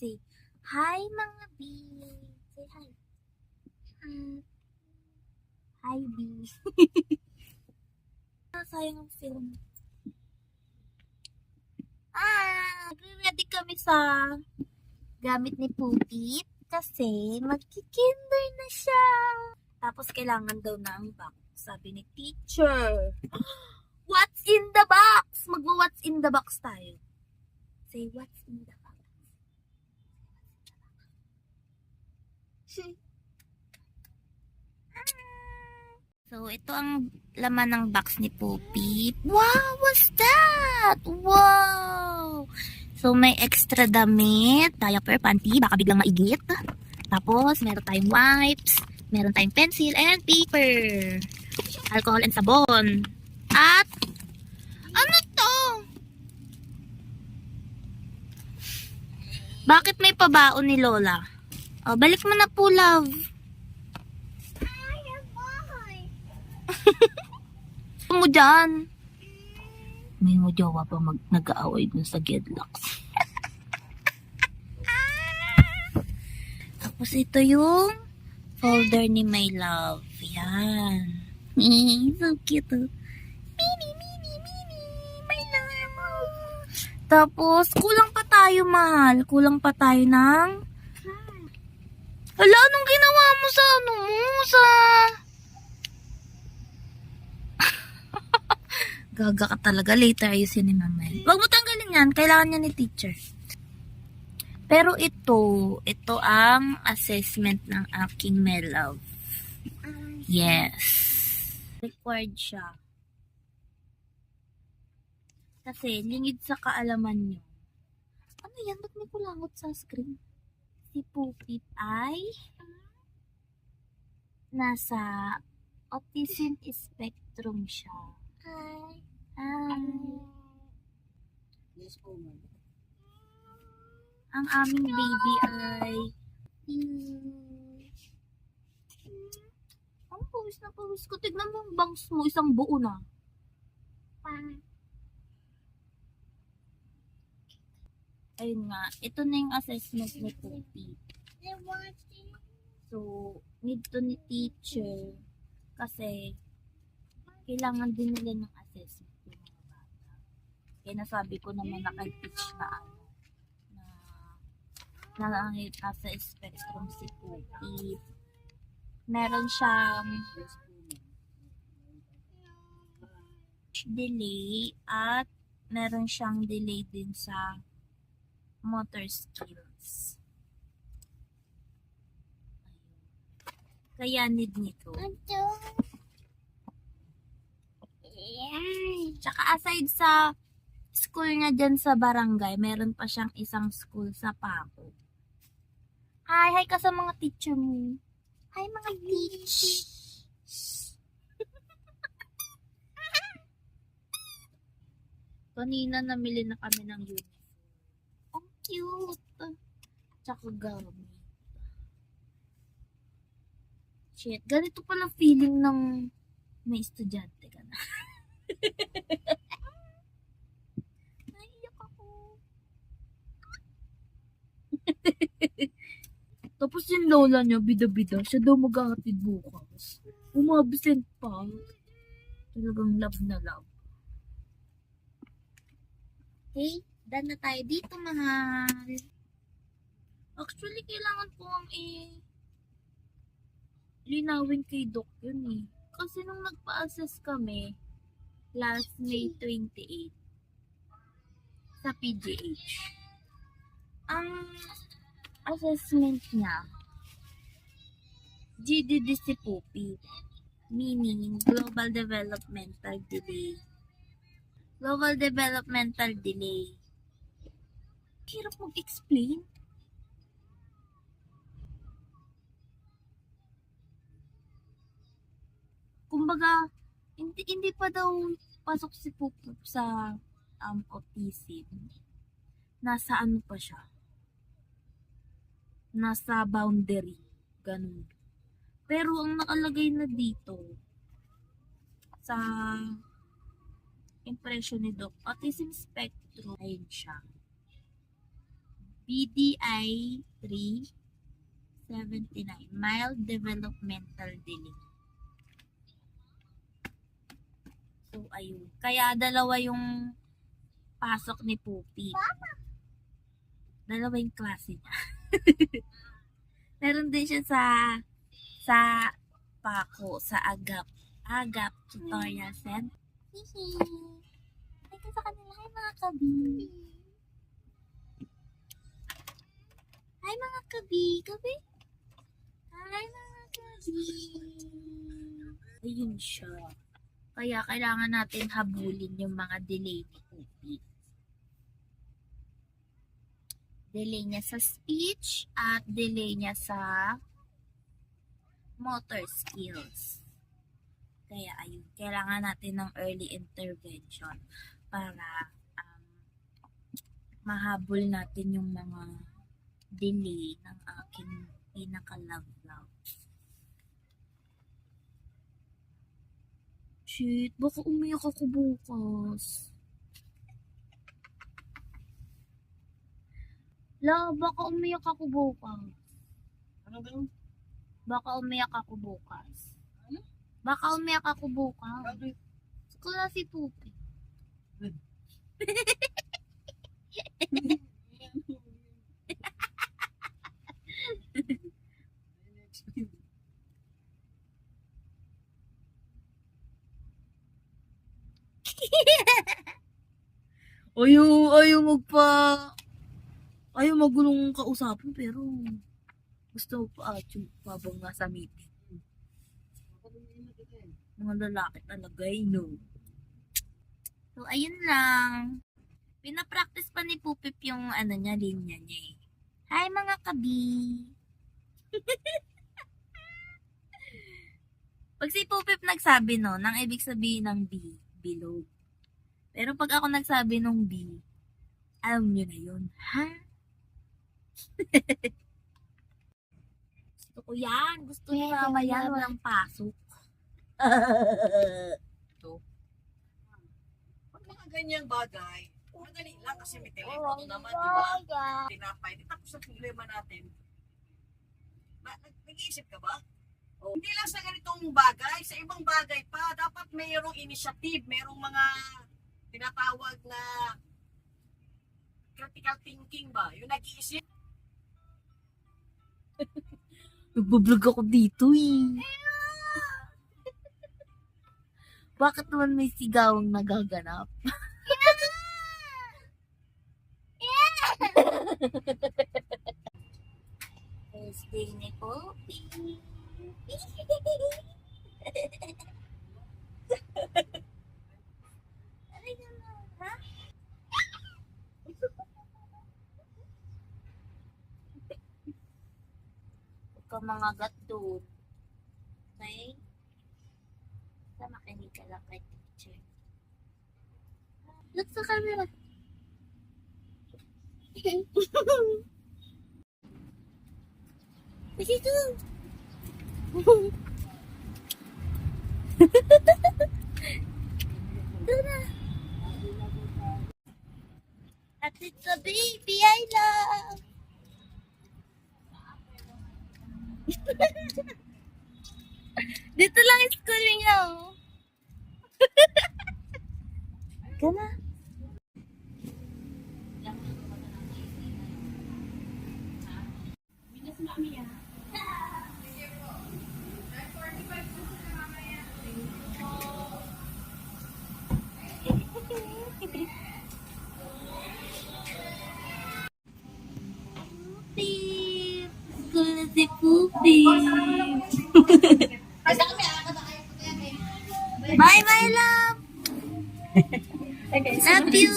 Say, hi mga B. Say hi. Hi B. Sayang ang film. Nagre-ready kami sa gamit ni Pupit kasi magki-kinder na siya. Tapos kailangan daw ng box, sabi ni teacher. What's in the box? Magwa-what's in the box tayo. Say, what's in the box? So, ito ang laman ng box ni Poppy. Wow, what's that? Wow! So, may extra damit, diaper, panty, baka biglang maigit. Tapos, meron tayong wipes, meron tayong pencil and paper. Alcohol and sabon. At, ano to? Bakit may pabaon ni Lola? Oh, balik mo na po, love. Mo dyan. May mo jowa pa nag-aaway dun sa Gedlocks. Tapos ito yung folder ni My Love. Yan. So cute. Mini, My Love. Tapos, kulang pa tayo, mahal. Kulang pa tayo ng... Hala, anong ginawa mo sa sa... Gaga ka talaga. Later ayusin ni mama. Huwag mo tanggalin yan. Kailangan niya ni teacher. Pero ito ang assessment ng aking My Love. Yes. Required siya. Kasi lingid sa kaalaman niyo. Ano yan? Ba't may kulangot sa screen? Si Pupit ay nasa autism spectrum siya. Ang aming baby ay ang pawis na pawis ko. Tignan mo yung bangs mo, isang buo na. Ayun nga, ito na yung assessment ni Poppy. So, need to ni teacher kasi kailangan din nila ng assessment yung mga bata. Kaya nasabi ko naman naka-teach na nasa spectrum si Poppy. Meron siyang delay at meron siyang delay din sa motor skills. Kaya need nito. Tsaka aside sa school niya dyan sa barangay, meron pa siyang isang school sa Paco. Hi ka sa mga teacher mo. Hi mga teach. Kanina namili na kami ng uniform. Ang cute. Tsaka gamit. Shit, ganito pala feeling ng may estudyante ka na. Naiiyak ako. Tapos yung lola niya, bida-bida, siya daw maghahatid bukas. Umabsent pa. Talagang love na love. Okay, done na tayo dito, mahal. Actually, kailangan ko ang linawin kay Doc yun eh. Kasi nung nagpa-assess kami, last May 28, sa PGH, ang assessment niya, GDD si Poppy, meaning Global Developmental Delay. Global Developmental Delay. Hirap mag-explain. Kumbaga, hindi pa daw pasok si Pupup sa autism. Nasa ano pa siya? Nasa boundary. Ganun. Pero ang nakalagay na dito sa impression ni Doc, autism spectrum, ayun siya. BDI 379, mild developmental delay. So, ayun. Kaya dalawa yung pasok ni Poopy. Dalawa yung klase niya. Meron din siya sa Paco, sa Agap Tutorial Center. Hihi. Ay ka sa kanila. Hi mga kabi. Hi mga kabi. Kabi. Hi mga kabi. Ayun siya. Kaya kailangan natin habulin yung mga delay ni Poopy. Delay niya sa speech at delay niya sa motor skills. Kaya ayun, kailangan natin ng early intervention para mahabol natin yung mga delay ng aking pinaka-love. Shit, baka umiyak ako bukas. Baka umiyak ako bukas. Ano ba yun? Baka umiyak ako bukas. Baka umiyak ako bukas. Bakit? Gusto na si Poopy. Ayaw magulong kausapin pero gusto pa pabang nga sa meeting. Mga lalaki talaga no. So ayun lang. Pinapractice pa ni Pupip yung niya, linya niya eh. Hi mga kabi! Pag si Pupip nagsabi no, nang ibig sabihin ng B, bilog. Pero pag ako nagsabi ng B, alam nyo na yun, ha? Gusto ko yan. Gusto ni mama yan. Walang pasok. Pag mga ganyang bagay, madali lang kasi may telepono naman, di ba? Tinapay. Di tapos sa problema natin. Nag-iisip ka ba? Hindi lang sa ganitong bagay, sa ibang bagay pa, dapat mayroong initiative, mayroong mga tinatawag na critical thinking ba? Yung nag-iisip. Nagbablog ako dito eh. Bakit naman may sigawang nagaganap? Birthday ni Poppy. Ay, naman, ha? Huwag ka mga doon. Okay? Basta makinig ka lang kay teacher. Look sa camera. Kasi ito. Ito na. At it's a baby I love. Dito lang yung school niya, oh. Gana. Poopy. School na si Poopy. Bye, my love. Love you.